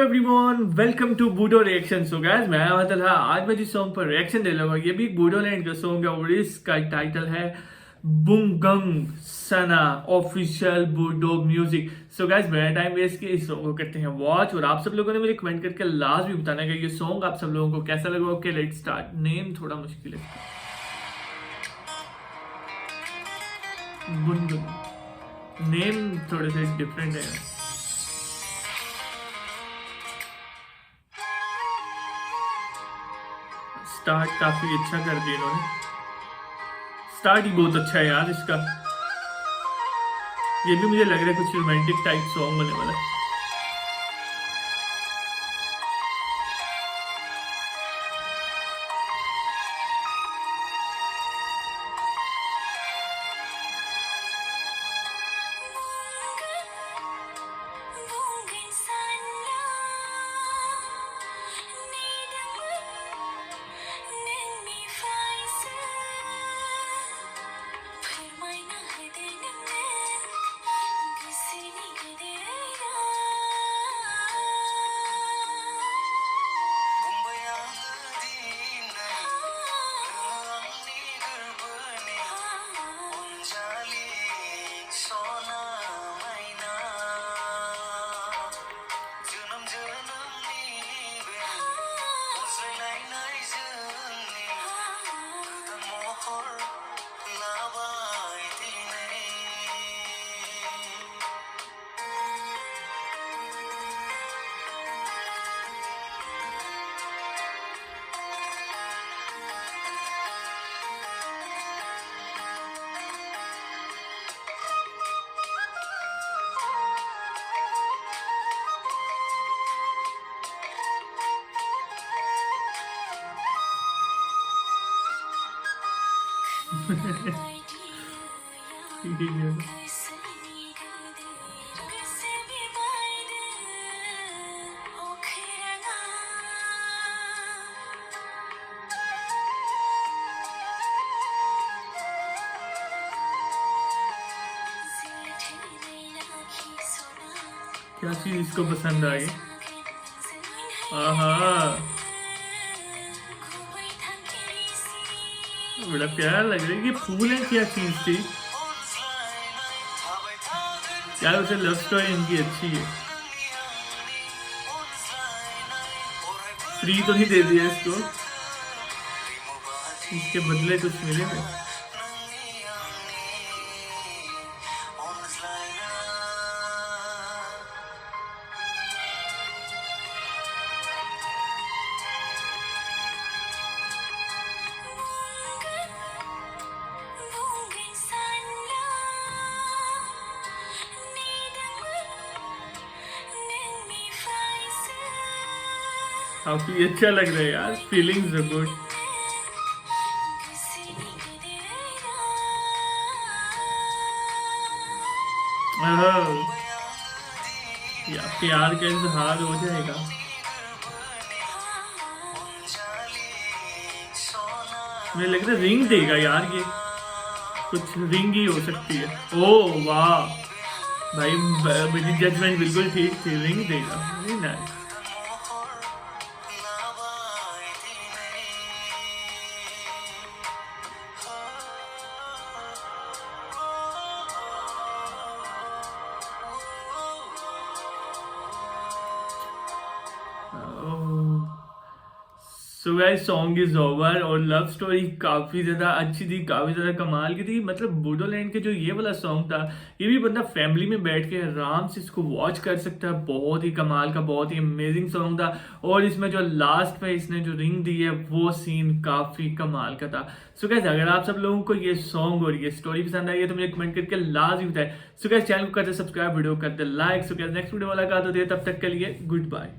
Everyone welcome to बूडो reaction. So guys मैं मतलब आज मैं जिस सॉन्ग पर रिएक्शन दे रहा हूँ ये भी बूडोलैंड का सॉन्ग है और इसका टाइटल है बुंगंग सना ऑफिशियल बूडो म्यूजिक। सो गाइस मेरा टाइम वेस्ट किया इस सॉन्ग को करते हैं वॉच और आप सब लोगों ने मुझे कमेंट करके लास्ट भी बताना है कि ये सॉन्ग आप सब लोगों को कैसा लगा। Okay let's start. नेम थोड़ा मुश्किल है, बुंगंग नेम थोड़े से डिफरेंट है। स्टार्ट काफी अच्छा कर दिया इन्होंने, स्टार्ट ही बहुत अच्छा है यार इसका। ये भी मुझे लग रहा है कुछ रोमांटिक टाइप सॉन्ग होने वाला है। क्या चीज इसको पसंद आ गई? आहा बड़ा प्यारा लग रहा है। ये फूल है क्या चीज थी यार? उसे लव स्टोरी इनकी अच्छी है। फ्री तो नहीं दे दिया इसको, इसके बदले कुछ मिलेगा। काफी अच्छा लग रहा है यार, फीलिंग्स आर गुड। या प्यार का इजहार हो जाएगा। मुझे लग रहा है रिंग देगा यार, ये कुछ रिंग ही हो सकती है। ओ वाह भाई, मेरी जजमेंट बिल्कुल ठीक थी, रिंग देगा। Very nice. So guys song is over और लव स्टोरी काफी ज्यादा अच्छी थी, काफी ज्यादा कमाल की थी। मतलब बूडोलैंड के जो ये वाला सॉन्ग था ये भी बंदा फैमिली में बैठ के आराम से इसको वॉच कर सकता है। बहुत ही कमाल का, बहुत ही अमेजिंग सॉन्ग था। और इसमें जो लास्ट में इसने जो रिंग दी है वो सीन काफी कमाल का था। सो गाइस अगर आप सब लोगों को ये सॉन्ग और ये स्टोरी पसंद आई है तो मुझे कमेंट करके लाजमी बताएं। सो गाइस चैनल को करते सब्सक्राइब, वीडियो करते like. So guys next video वाला का तो दे, तब तक के लिए गुड बाय।